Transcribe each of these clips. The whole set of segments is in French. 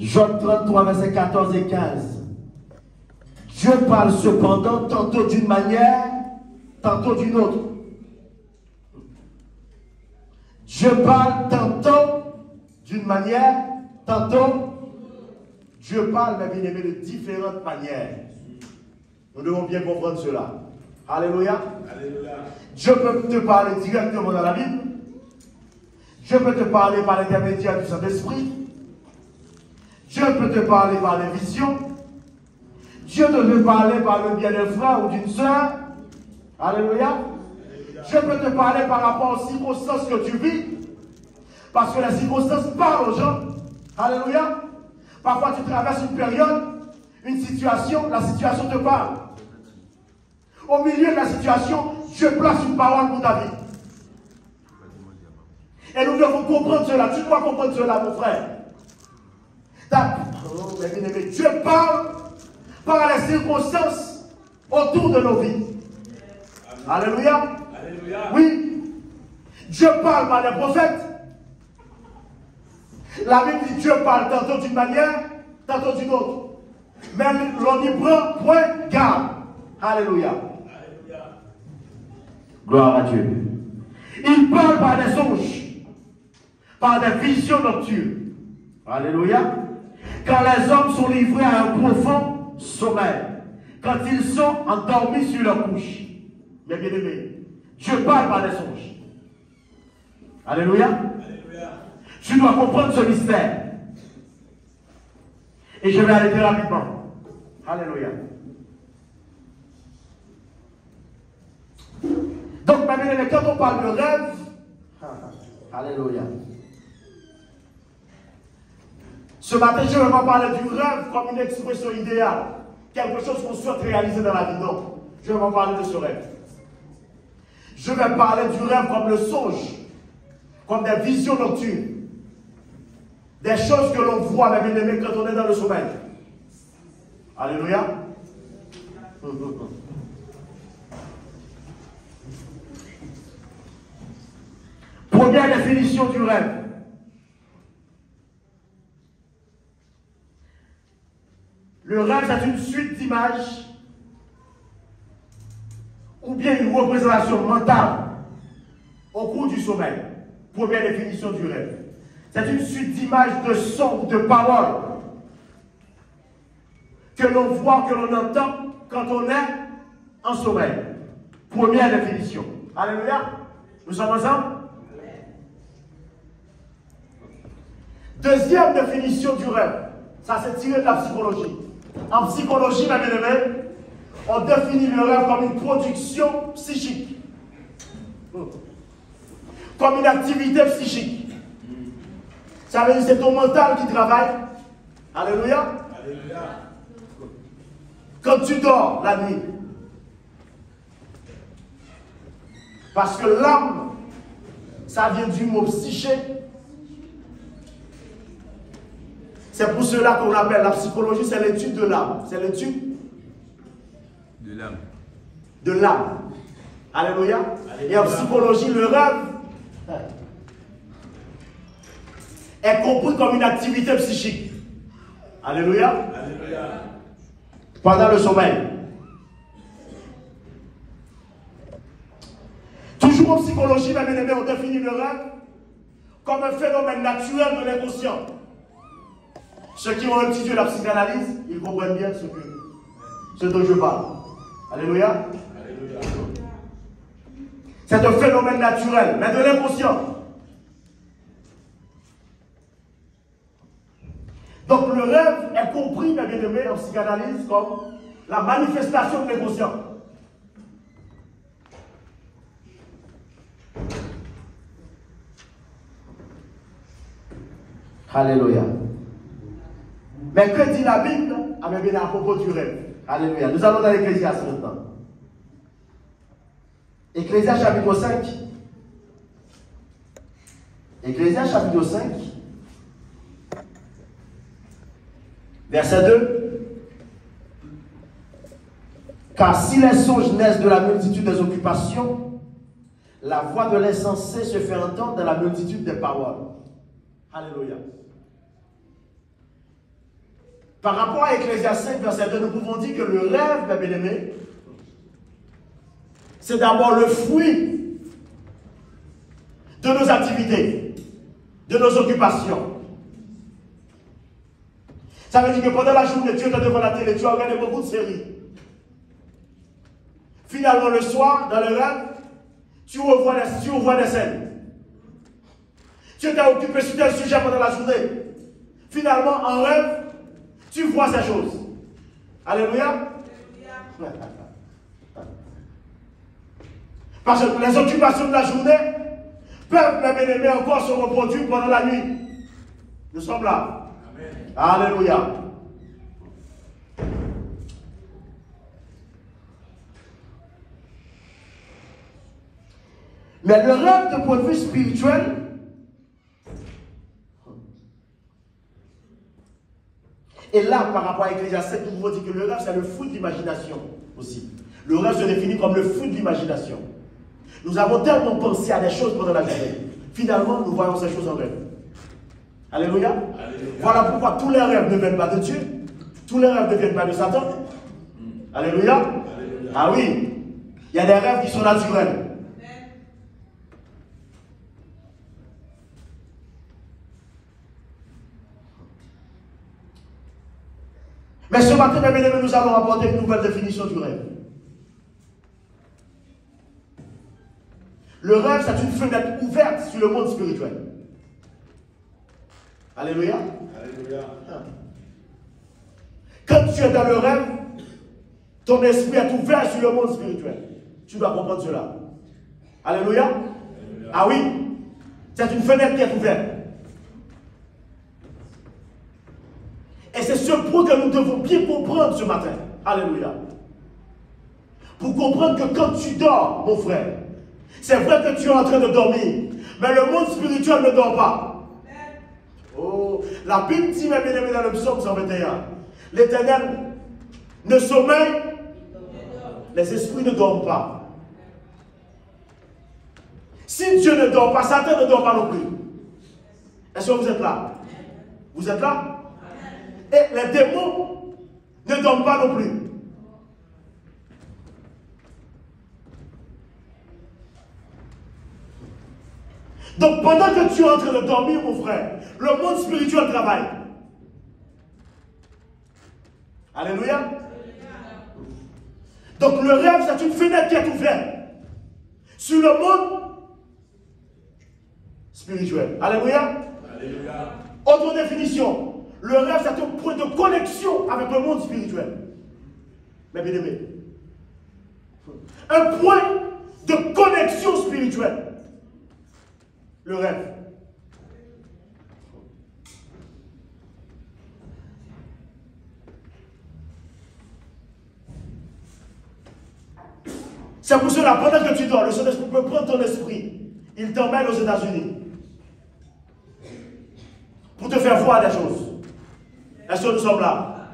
Job 33, versets 14 et 15. Dieu parle cependant tantôt d'une manière, tantôt d'une autre. Dieu parle tantôt d'une manière, tantôt Dieu parle, mes bien-aimés, de différentes manières. Nous devons bien comprendre cela. Alléluia. Alléluia. Dieu peut te parler directement dans la Bible. Dieu peut te parler par l'intermédiaire du Saint-Esprit. Dieu peut te parler par les visions. Dieu peut te parler par le biais d'un frère ou d'une soeur. Alléluia. Dieu peut te parler par rapport aux circonstances que tu vis. Parce que les circonstances parlent aux gens. Alléluia. Parfois tu traverses une période, une situation, la situation te parle. Au milieu de la situation, Dieu place une parole pour ta vie. Et nous devons comprendre cela. Tu dois comprendre cela, mon frère. Dieu parle par les circonstances autour de nos vies. Alléluia. Alléluia. Oui. Dieu parle par les prophètes. La Bible dit Dieu parle tantôt d'une manière, tantôt d'une autre. Mais l'on n'y prend point garde. Alléluia. Alléluia. Gloire à Dieu. Il parle par des songes, par des visions nocturnes. Alléluia. Quand les hommes sont livrés à un profond sommeil, quand ils sont endormis sur leur couche. Mes bien-aimés, Dieu parle par des songes. Alléluia. Alléluia. Tu dois comprendre ce mystère. Et je vais aller très rapidement. Alléluia. Donc, mes bien-aimés, quand on parle de rêve, alléluia. Ce matin, je ne vais pas parler du rêve comme une expression idéale. Quelque chose qu'on souhaite réaliser dans la vie. Non. Je vais pas parler de ce rêve. Je vais parler du rêve comme le songe. Comme des visions nocturnes. Des choses que l'on voit, mes bien-aimés, quand on est dans le sommeil. Alléluia. Première définition du rêve. Le rêve, c'est une suite d'images ou bien une représentation mentale au cours du sommeil. Première définition du rêve. C'est une suite d'images, de sons, de paroles que l'on voit, que l'on entend quand on est en sommeil. Première définition. Alléluia. Nous sommes ensemble? Deuxième définition du rêve. Ça, c'est tiré de la psychologie. En psychologie, mes bien-aimés, on définit le rêve comme une production psychique. Comme une activité psychique. Ça veut dire que c'est ton mental qui travaille. Alléluia. Alléluia. Quand tu dors la nuit. Parce que l'âme, ça vient du mot psyché. C'est pour cela qu'on appelle la psychologie, c'est l'étude de l'âme. C'est l'étude de l'âme. De l'âme. Alléluia. Et en psychologie, le rêve est compris comme une activité psychique. Alléluia. Alléluia. Pendant le sommeil. Toujours en psychologie, mes bien-aimés, on définit le rêve comme un phénomène naturel de l'inconscient. Ceux qui ont étudié la psychanalyse, ils comprennent bien ce dont je parle. Alléluia. Alléluia. C'est un phénomène naturel, mais de l'inconscient. Donc le rêve est compris, mes bien-aimés, en psychanalyse comme la manifestation de l'inconscient. Alléluia. Mais que dit la Bible à propos du rêve? Alléluia. Nous allons dans l'Ecclésiaste maintenant. Ecclésiaste chapitre 5. Ecclésiaste chapitre 5. Verset 2. Car si les songes naissent de la multitude des occupations, la voix de l'insensé se fait entendre dans la multitude des paroles. Alléluia. Par rapport à Ecclésiaste 5, verset 2, nous pouvons dire que le rêve, mes bien-aimés, c'est d'abord le fruit de nos activités, de nos occupations. Ça veut dire que pendant la journée, tu es devant la télé, tu as regardé beaucoup de séries. Finalement, le soir, dans le rêve, tu revois des scènes. Tu étais occupé sur tel sujet pendant la journée. Finalement, en rêve, tu vois ces choses. Alléluia. Parce que les occupations de la journée peuvent, mes bien-aimés, encore se reproduire pendant la nuit. Nous sommes là. Amen. Alléluia. Mais le rêve de point de vue spirituel et là, par rapport à Ecclésiaste 7, nous pouvons dire que le rêve, c'est le fruit de l'imagination aussi. Le rêve se définit comme le fruit de l'imagination. Nous avons tellement pensé à des choses pendant la journée. Finalement, nous voyons ces choses en rêve. Alléluia. Alléluia. Voilà pourquoi tous les rêves ne viennent pas de Dieu. Tous les rêves ne viennent pas de Satan. Alléluia. Alléluia. Ah oui. Il y a des rêves qui sont naturels. Mais ce matin, mes bien-aimés, nous allons apporter une nouvelle définition du rêve. Le rêve, c'est une fenêtre ouverte sur le monde spirituel. Alléluia. Alléluia. Quand tu es dans le rêve, ton esprit est ouvert sur le monde spirituel. Tu dois comprendre cela. Alléluia. Alléluia. Ah oui, c'est une fenêtre qui est ouverte. Et c'est ce point que nous devons bien comprendre ce matin. Alléluia. Pour comprendre que quand tu dors, mon frère, c'est vrai que tu es en train de dormir, mais le monde spirituel ne dort pas. Oh, la Bible dit, mes bien-aimés, dans le psaume 121, l'Éternel ne sommeille, les esprits ne dorment pas. Si Dieu ne dort pas, Satan ne dort pas non plus. Est-ce que vous êtes là? Vous êtes là? Et les démons ne dorment pas non plus. Donc pendant que tu es en train de dormir, mon frère, le monde spirituel travaille. Alléluia. Donc le rêve, c'est une fenêtre qui est ouverte sur le monde spirituel. Alléluia. Alléluia. Autre définition. Le rêve, c'est un point de connexion avec le monde spirituel. Mes bien-aimés. Un point de connexion spirituelle. Le rêve. C'est pour cela, pendant que tu dors, le Saint-Esprit peut prendre ton esprit. Il t'emmène aux États-Unis. Pour te faire voir des choses. Est-ce que nous sommes là?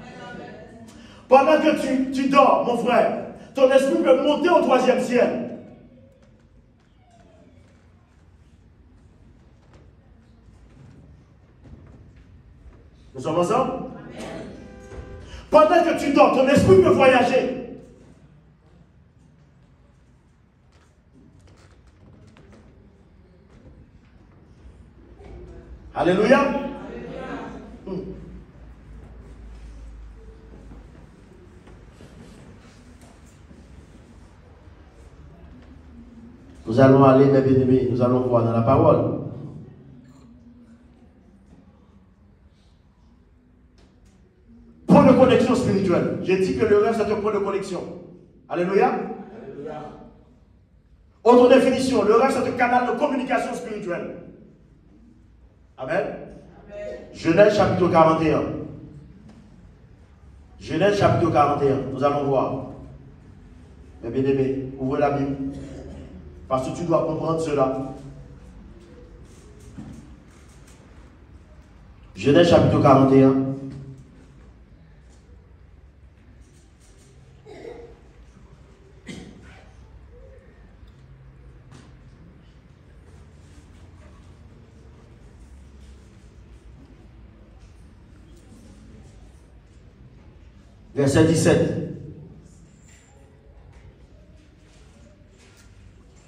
Pendant que tu dors, mon frère, ton esprit peut monter au 3e ciel. Nous sommes ensemble? Pendant que tu dors, ton esprit peut voyager. Alléluia. Nous allons aller, mes bien-aimés, nous allons voir dans la parole. Point de connexion spirituelle. J'ai dit que le rêve, c'est un point de connexion. Alléluia. Alléluia. Autre définition, le rêve, c'est un canal de communication spirituelle. Amen. Amen. Genèse chapitre 41. Genèse chapitre 41. Nous allons voir. Mes bien-aimés, ouvrez la Bible. Parce que tu dois comprendre cela. Genèse chapitre 41. Verset 17.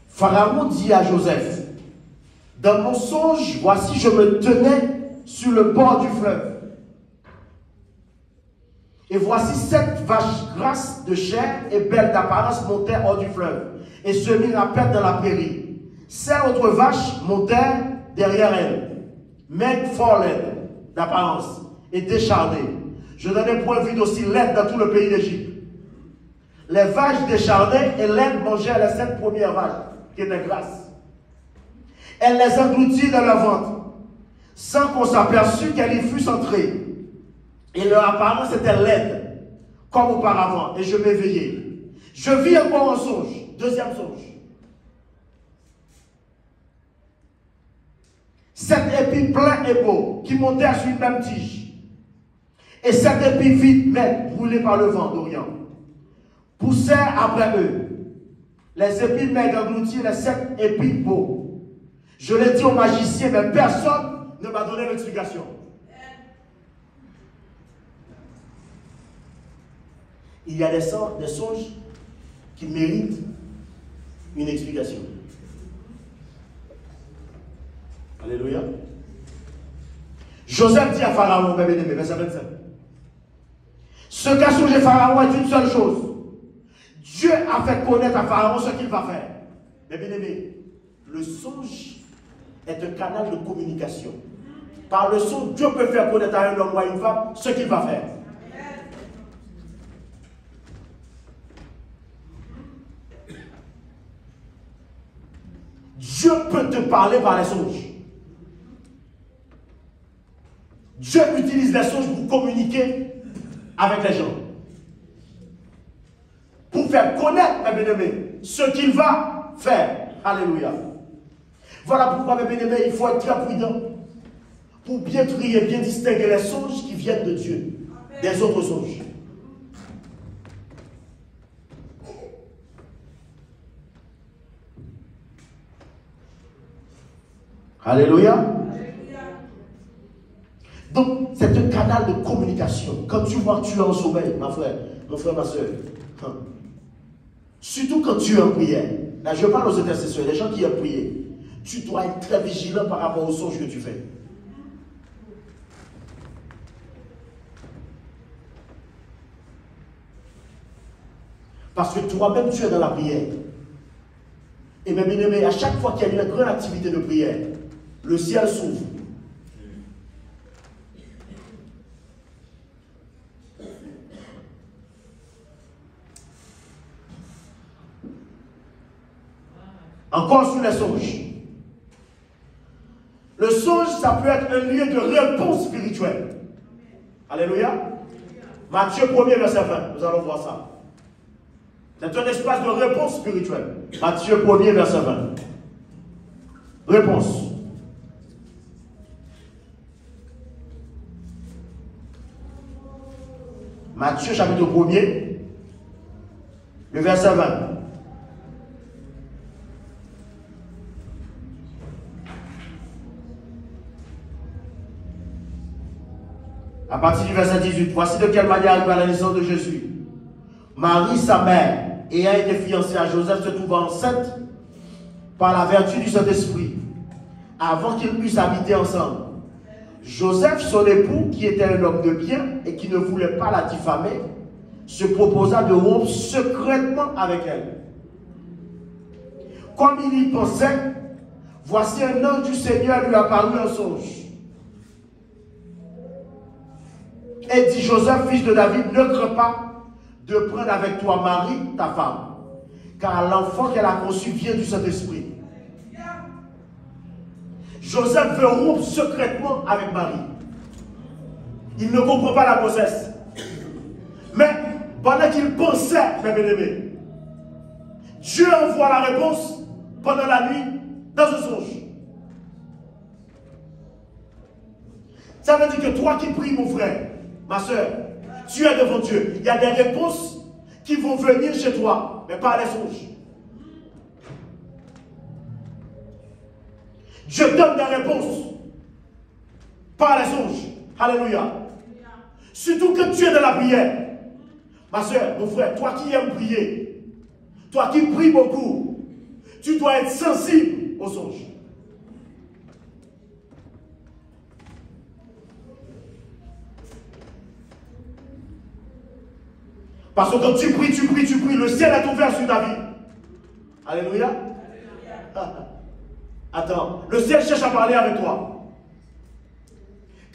Pharaon dit à Joseph, dans mon songe, voici, je me tenais sur le bord du fleuve. Et voici 7 vaches grasses de chair et belles d'apparence montèrent hors du fleuve et se mirent à perdre dans la prairie. 7 autres vaches montèrent derrière elles, maigres, fort laides d'apparence et décharnées. Je n'en ai point vu d'aussi laides dans tout le pays d'Égypte. Les vaches décharnées et laides mangèrent les 7 premières vaches qui étaient grasses. Elles les engloutirent dans leur ventre, sans qu'on s'aperçût qu'elles y fussent entrées. Et leur apparence était laide, comme auparavant, et je m'éveillai. Je vis encore un songe, deuxième songe. 7 épis pleins et beaux, qui montèrent sur une même tige. Et 7 épis vides, mais brûlés par le vent d'Orient, poussèrent après eux. Les épis maigres engloutirent les 7 épis beaux. Je l'ai dit au magicien, mais personne ne m'a donné l'explication. Il y a des songes qui méritent une explication. Alléluia. Joseph dit à Pharaon, bien-aimé, verset 27. Ce qu'a songé Pharaon est une seule chose. Dieu a fait connaître à Pharaon ce qu'il va faire. Mais bien-aimé, le songe est un canal de communication. Par le songe, Dieu peut faire connaître à un homme ou à une femme ce qu'il va faire. Dieu peut te parler par les songes. Dieu utilise les songes pour communiquer avec les gens. Pour faire connaître, mes bien-aimés, ce qu'il va faire. Alléluia. Voilà pourquoi, mes bien-aimés, il faut être très prudent pour bien trier, bien distinguer les songes qui viennent de Dieu des autres songes. Alléluia. Donc, c'est un canal de communication. Quand tu vois que tu es en sommeil, mon frère, ma soeur, surtout quand tu es en prière, là je parle aux intercesseurs, les gens qui ont prié, tu dois être très vigilant par rapport aux songes que tu fais. Parce que toi-même, tu es dans la prière. Et mes bien-aimés, à chaque fois qu'il y a une grande activité de prière, le ciel s'ouvre. Encore sur les songes. Le songe, ça peut être un lieu de réponse spirituelle. Alléluia. Matthieu 1er, verset 20. Nous allons voir ça. C'est un espace de réponse spirituelle. Matthieu 1er, verset 20. Réponse. Matthieu chapitre 1er, le verset 20. À partir du verset 18, voici de quelle manière arriva la naissance de Jésus. Marie, sa mère, ayant été fiancée à Joseph, se trouva enceinte par la vertu du Saint-Esprit, avant qu'ils puissent habiter ensemble. Joseph, son époux, qui était un homme de bien et qui ne voulait pas la diffamer, se proposa de rompre secrètement avec elle. Comme il y pensait, voici un ange du Seigneur lui apparut en songe. Et dit, Joseph, fils de David, ne crains pas de prendre avec toi Marie, ta femme, car l'enfant qu'elle a conçu vient du Saint-Esprit. Joseph veut rompre secrètement avec Marie. Il ne comprend pas la grossesse. Mais pendant qu'il pensait, mes bien-aimés, Dieu envoie la réponse pendant la nuit dans un songe. Ça veut dire que toi qui pries, mon frère, ma soeur, tu es devant Dieu. Il y a des réponses qui vont venir chez toi, mais pas les songes. Dieu donne des réponses, pas les songes. Alléluia. Surtout que tu es dans la prière. Ma soeur, mon frère, toi qui aimes prier, toi qui pries beaucoup, tu dois être sensible aux songes. Parce que quand tu pries, le ciel est ouvert sur ta vie. Alléluia. Attends, le ciel cherche à parler avec toi.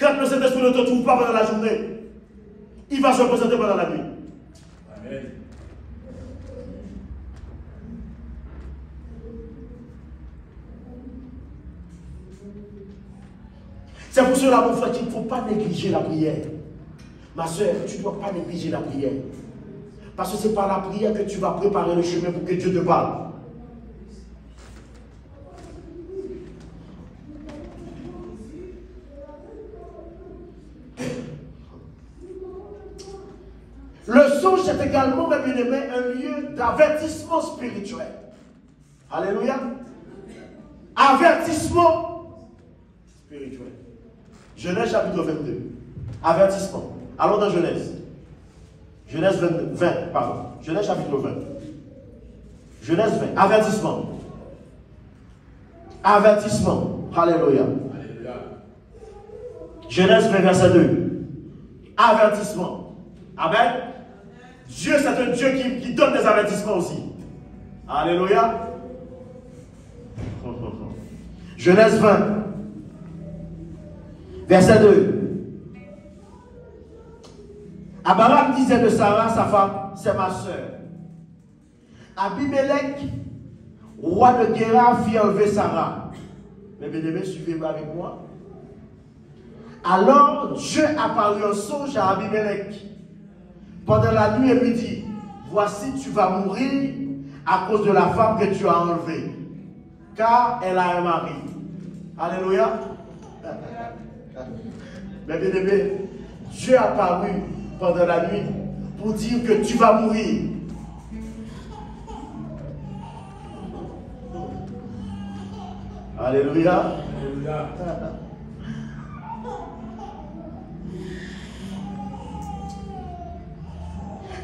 Quand le Saint-Esprit ne te trouve pas pendant la journée, il va se présenter pendant la nuit. Amen. C'est pour cela, mon frère, qu'il ne faut pas négliger la prière. Ma soeur, tu ne dois pas négliger la prière. Parce que c'est par la prière que tu vas préparer le chemin pour que Dieu te parle. Le songe, c'est également, mes bien-aimés, un lieu d'avertissement spirituel. Alléluia. Avertissement spirituel. Genèse chapitre 22. Avertissement. Allons dans Genèse. Genèse 20, pardon. Genèse chapitre 20. Genèse 20. Avertissement. Avertissement. Alléluia. Genèse 20, verset 2. Avertissement. Amen. Dieu, c'est un Dieu qui donne des avertissements aussi. Alléluia. Genèse 20. Verset 2. Abraham disait de Sarah, sa femme, c'est ma soeur. Abimelech, roi de Guérar, fit enlever Sarah. Mes bien-aimés, suivez-moi avec moi. Alors Dieu apparut en songe à Abimelech pendant la nuit et lui dit, voici tu vas mourir à cause de la femme que tu as enlevée, car elle a un mari. Alléluia. Mes bien-aimés, Dieu apparut pendant la nuit pour dire que tu vas mourir. Alléluia. Alléluia.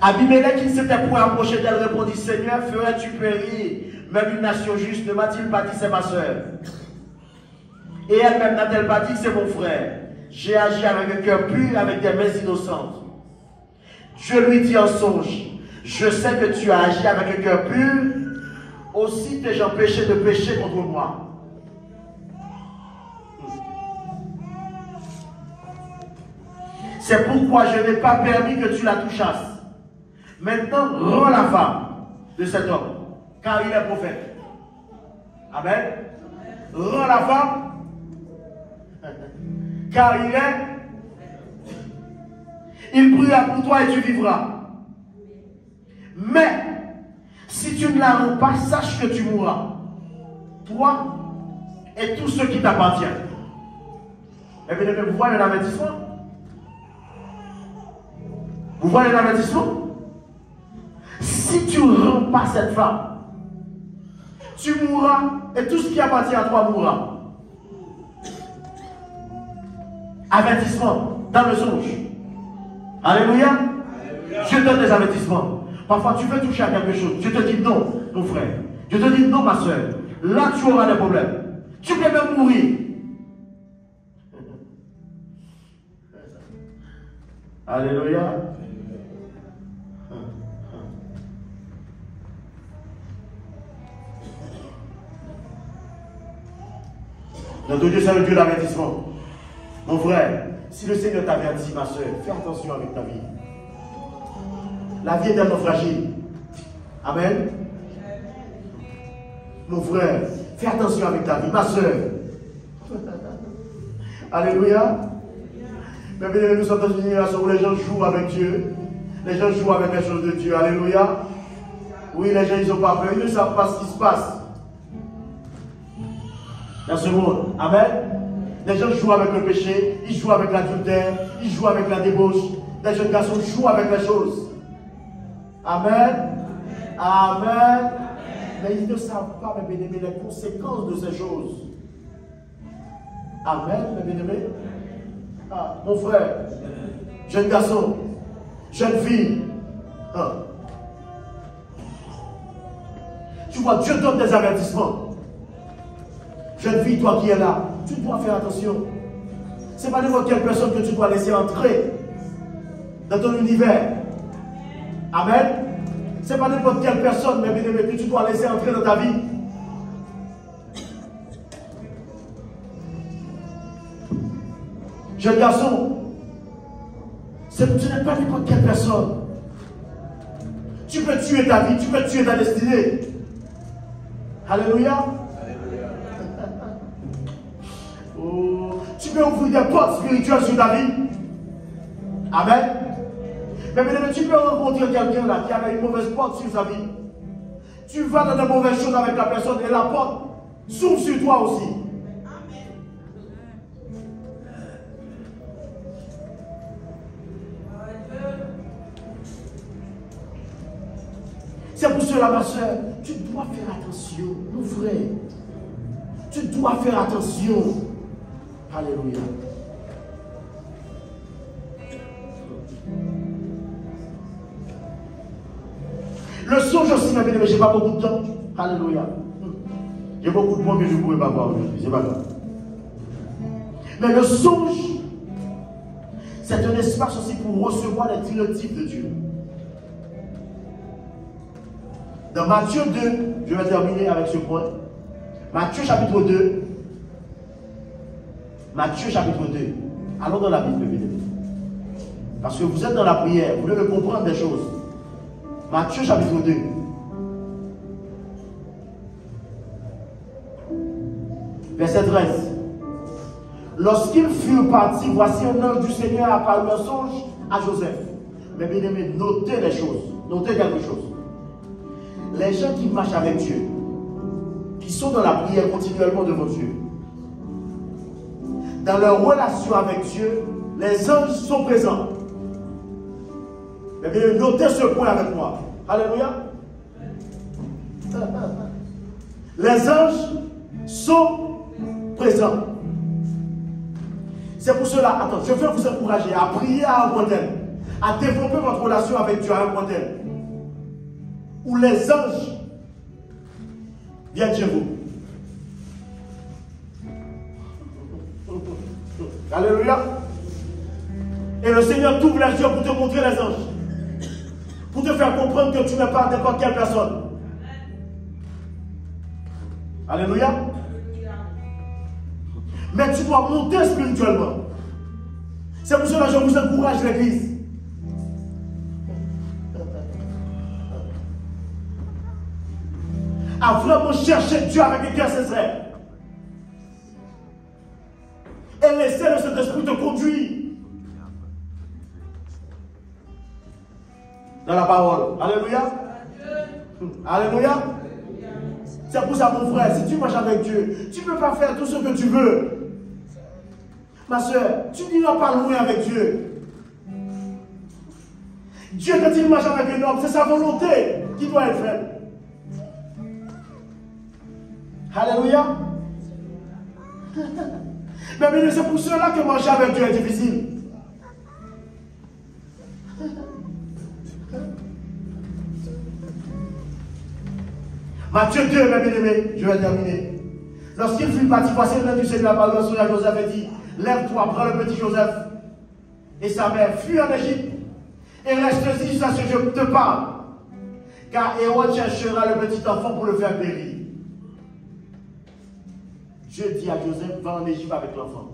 Abimelech, qui ne s'était point approché d'elle, répondit, Seigneur, ferais-tu périr même une nation juste? Ne m'a-t-il pas dit c'est ma soeur? Et elle-même n'a-t-elle pas dit que c'est mon frère? J'ai agi avec un cœur pur, avec des mains innocentes. Dieu lui dit en songe, je sais que tu as agi avec un cœur pur, aussi t'ai-je empêché de pécher contre moi. C'est pourquoi je n'ai pas permis que tu la touchasses. Maintenant, rends la femme de cet homme, car il est prophète. Amen. Rends la femme, car il est. Il priera pour toi et tu vivras. Mais, si tu ne la rends pas, sache que tu mourras. Toi et tous ceux qui t'appartiennent. Eh bien, vous voyez l'avertissement? Vous voyez l'avertissement? Si tu ne rends pas cette femme, tu mourras et tout ce qui appartient à toi mourra. Avertissement dans le songe. Alléluia. Alléluia. Je donne des avertissements. Parfois tu veux toucher à quelque chose. Je te dis non, mon frère. Je te dis non, ma soeur. Là tu auras des problèmes. Tu peux même mourir. Alléluia. Notre Dieu, c'est un Dieu d'avertissement. Mon frère, si le Seigneur t'avertit, ma soeur, fais attention avec ta vie. La vie est tellement fragile. Amen. Mon frère, fais attention avec ta vie, ma soeur. Alléluia. Mais bien, nous sommes dans une génération où les gens jouent avec Dieu. Les gens jouent avec les choses de Dieu. Alléluia. Oui, les gens, ils n'ont pas peur. Ils ne savent pas ce qui se passe dans ce monde. Amen. Les gens jouent avec le péché, ils jouent avec l'adultère, ils jouent avec la débauche. Les jeunes garçons jouent avec les choses. Amen. Amen. Mais ils ne savent pas, mes bien-aimés, les conséquences de ces choses. Amen, mes bien-aimés. Ah, mon frère, jeune garçon, jeune fille, Hein. Tu vois, Dieu donne des avertissements. Jeune fille, toi qui es là, tu dois faire attention. Ce n'est pas n'importe quelle personne que tu dois laisser entrer dans ton univers. Amen. Ce n'est pas n'importe quelle personne, mais bien aimé, que tu dois laisser entrer dans ta vie. Jeune garçon, ce n'est pas n'importe quelle personne. Tu peux tuer ta vie, tu peux tuer ta destinée. Alléluia. Oh, tu peux ouvrir des portes spirituelles sur ta vie. Amen. Mais tu peux rencontrer quelqu'un là qui avait une mauvaise porte sur sa vie. Tu vas dans de mauvaises choses avec la personne et la porte s'ouvre sur toi aussi. C'est pour cela, ma soeur, tu dois faire attention, mon frère. Tu dois faire attention. Alléluia. Le songe aussi, ma bien-aimée, je n'ai pas beaucoup de temps. Alléluia. J'ai beaucoup de points que je ne pourrais pas voir aujourd'hui. C'est pas grave. Mais le songe, c'est un espace aussi pour recevoir les directives de Dieu. Dans Matthieu 2, je vais terminer avec ce point. Matthieu chapitre 2. Matthieu chapitre 2. Allons dans la Bible, bien-aimé. Parce que vous êtes dans la prière, vous devez comprendre des choses. Matthieu chapitre 2. Verset 13. Lorsqu'ils furent partis, voici un ange du Seigneur apparut un songe à Joseph. Mais bien aimé, notez les choses. Notez quelque chose. Les gens qui marchent avec Dieu, qui sont dans la prière continuellement devant Dieu, dans leur relation avec Dieu, les anges sont présents. Mais bien, notez ce point avec moi. Alléluia. Les anges sont présents. C'est pour cela, attends, je veux vous encourager à prier à un point tel, à développer votre relation avec Dieu à un point tel, où les anges viennent chez vous. Alléluia. Et le Seigneur t'ouvre les yeux pour te montrer les anges. Pour te faire comprendre que tu n'es pas n'importe quelle personne. Alléluia. Mais tu dois monter spirituellement. C'est pour cela que je vous encourage, l'église. À vraiment chercher Dieu avec un cœur sincère. Et laisser le Saint-Esprit te conduire dans la parole. Alléluia. Alléluia. C'est pour ça, mon frère, si tu marches avec Dieu, tu ne peux pas faire tout ce que tu veux. Ma soeur, tu n'iras pas loin avec Dieu. Dieu, quand il marche avec un homme, c'est sa volonté qui doit être faite. Alléluia. Mais c'est pour cela que marcher avec Dieu est difficile. Matthieu 2, mes bien-aimés, je vais terminer. Lorsqu'il fut parti, voici le nom du Seigneur parlant à Joseph et dit, lève-toi, prends le petit Joseph et sa mère, fuis en Égypte et reste ici jusqu'à ce que je te parle. Car Hérode cherchera le petit enfant pour le faire périr. Dieu dit à Joseph, va en Égypte avec l'enfant.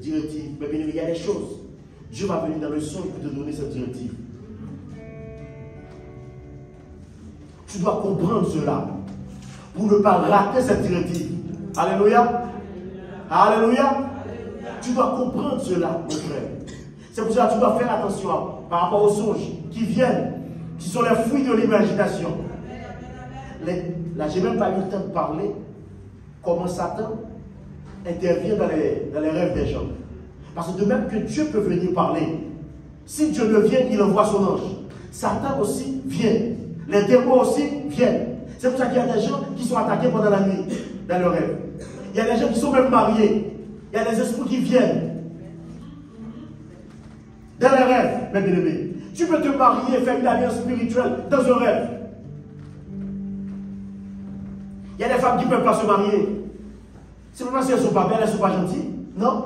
Directive. Mais bien, il y a des choses. Dieu va venir dans le songe pour te donner cette directive. Tu dois comprendre cela pour ne pas rater cette directive. Alléluia. Alléluia. Tu dois comprendre cela, mon frère. C'est pour cela que tu dois faire attention par rapport aux songes qui viennent, qui sont les fruits de l'imagination. Là, je n'ai même pas eu le temps de parler comment Satan intervient dans les rêves des gens. Parce que de même que Dieu peut venir parler, si Dieu ne vient, il envoie son ange. Satan aussi vient. Les démons aussi viennent. C'est pour ça qu'il y a des gens qui sont attaqués pendant la nuit, dans le rêve. Il y a des gens qui sont même mariés. Il y a des esprits qui viennent. Dans les rêves, mes bien-aimés. Tu peux te marier, faire une alliance spirituelle dans un rêve. Il y a des femmes qui ne peuvent pas se marier. C'est pas parce qu'elles ne sont pas belles, elles ne sont pas gentilles. Non.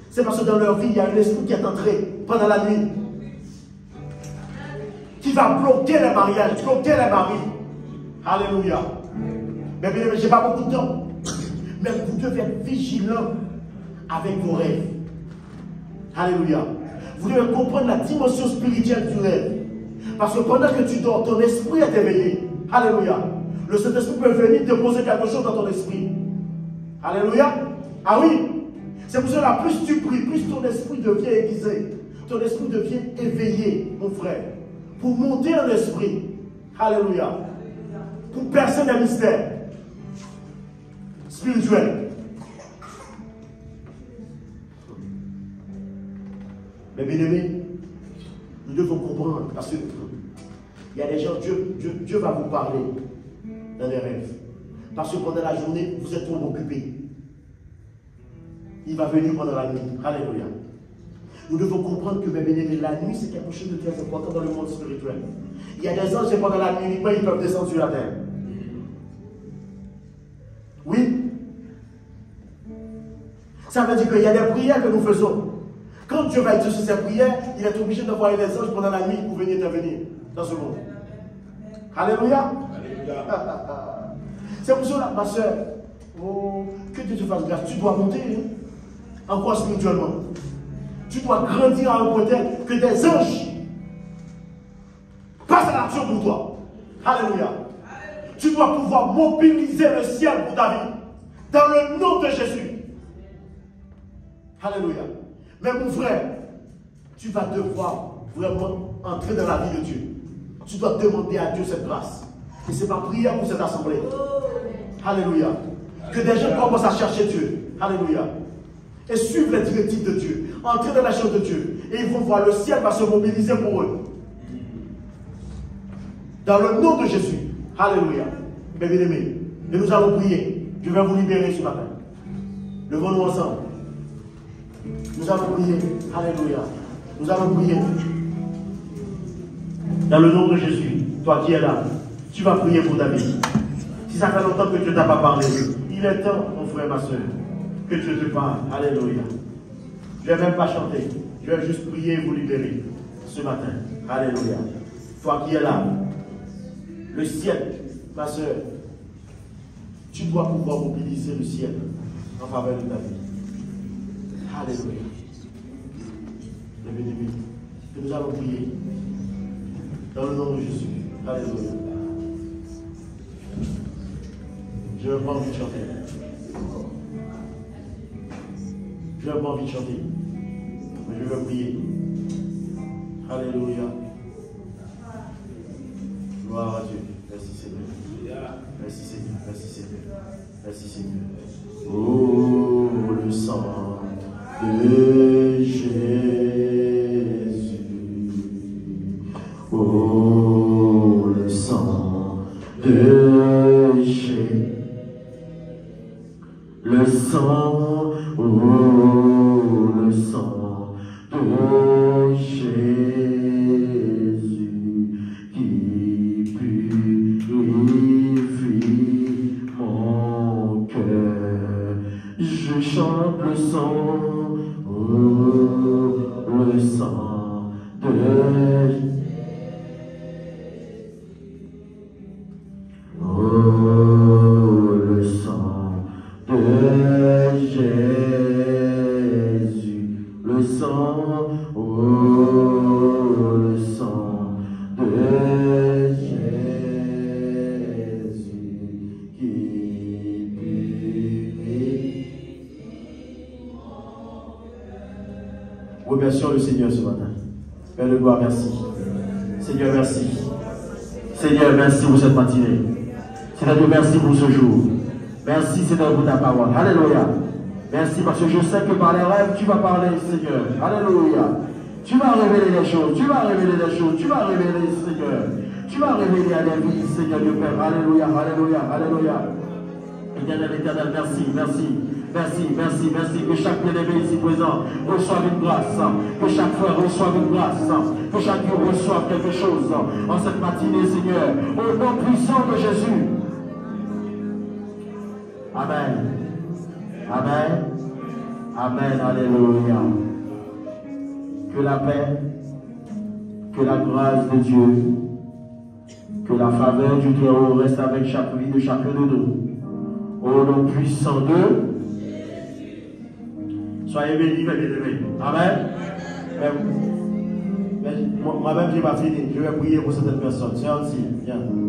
C'est parce que dans leur vie, il y a un esprit qui est entré pendant la nuit. Qui va bloquer les mariages, bloquer les maris. Alléluia. Mais bien, je n'ai pas beaucoup de temps. Mais vous devez être vigilants avec vos rêves. Alléluia. Vous devez comprendre la dimension spirituelle du rêve. Parce que pendant que tu dors, ton esprit est éveillé. Alléluia. Le Saint-Esprit peut venir te poser quelque chose dans ton esprit. Alléluia. Ah oui. C'est pour cela, plus tu pries, plus ton esprit devient aiguisé. Ton esprit devient éveillé, mon frère. Pour monter en esprit. Alléluia. Pour percer les mystères spirituels. Mais bien aimés, nous devons comprendre, parce que il y a des gens, Dieu va vous parler dans les rêves. Parce que pendant la journée, vous êtes trop occupés. Il va venir pendant la nuit. Alléluia. Nous devons comprendre que, mes bien-aimés, la nuit, c'est quelque chose de très important dans le monde spirituel. Il y a des anges, et pendant la nuit, ils peuvent descendre sur la terre. Oui. Ça veut dire qu'il y a des prières que nous faisons. Quand Dieu va exaucer ses prières, il est obligé d'envoyer les anges pendant la nuit pour venir intervenir dans ce monde. Alléluia. Alléluia. C'est pour cela, ma soeur, que Dieu te fasse grâce. Tu dois monter en quoi spirituellement. Tu dois grandir à un point tel que des anges passent à l'action pour toi. Alléluia. Tu dois pouvoir mobiliser le ciel pour ta vie. Dans le nom de Jésus. Alléluia. Mais mon frère, tu vas devoir vraiment entrer dans la vie de Dieu. Tu dois demander à Dieu cette grâce. Et c'est ma prière pour cette assemblée. Alléluia. Que des gens commencent à chercher Dieu. Alléluia. Et suivre les directives de Dieu. Entrer dans la chose de Dieu. Et ils vont voir le ciel va se mobiliser pour eux. Dans le nom de Jésus. Alléluia. Mes bien-aimés, et nous allons prier. Je vais vous libérer ce matin. Levons-nous ensemble. Nous allons prier. Alléluia. Nous allons prier. Dans le nom de Jésus, toi qui es là, tu vas prier pour ta vie. Si ça fait longtemps que Dieu ne t'a pas parlé, il est temps, mon frère, ma soeur, que Dieu te parle. Alléluia. Je ne vais même pas chanter. Je vais juste prier et vous libérer ce matin. Alléluia. Toi qui es là, le ciel, ma soeur, tu dois pouvoir mobiliser le ciel en faveur de ta vie. Alléluia. Que nous allons prier dans le nom de Jésus. Alléluia. Je n'ai pas envie de chanter. Je n'ai pas envie de chanter. Mais je vais prier. Alléluia. Gloire à Dieu. Merci Seigneur. Merci Seigneur. Merci Seigneur. Merci Seigneur. Oh, le sang de Jésus. Oh, le sang de Jésus. Le sang, oh, le sang de Jésus qui purifie mon cœur. Je chante le sang, oh, le sang de Jésus. Oh, le sang de Jésus, le sang, oh, le sang de Jésus qui purifie. Remercions le Seigneur ce matin. Père de gloire, merci. Seigneur, merci. Seigneur, merci pour cette matinée. Seigneur, merci pour ce jour. Merci, Seigneur, pour ta parole. Alléluia. Merci parce que je sais que par les rêves, tu vas parler, Seigneur. Alléluia. Tu vas révéler les choses. Tu vas révéler les choses. Tu vas révéler, Seigneur. Tu vas révéler à la vie, Seigneur, Dieu Père. Alléluia. Alléluia. Alléluia. Éternel, éternel, merci. Merci. Merci, merci, merci. Que chaque bien-aimé ici présent reçoive une grâce. Que chaque frère reçoive une grâce. Que chacun reçoive quelque chose en cette matinée, Seigneur. Au nom puissant de Jésus. Amen. Amen. Amen. Alléluia. Que la paix, que la grâce de Dieu, que la faveur du Très-Haut reste avec chaque vie de chacun de nous. Au nom puissant de soyez bénis, mes bien-aimés. Amen. Moi-même, je n'ai pas fini. Je vais prier pour cette personne. Tiens, viens.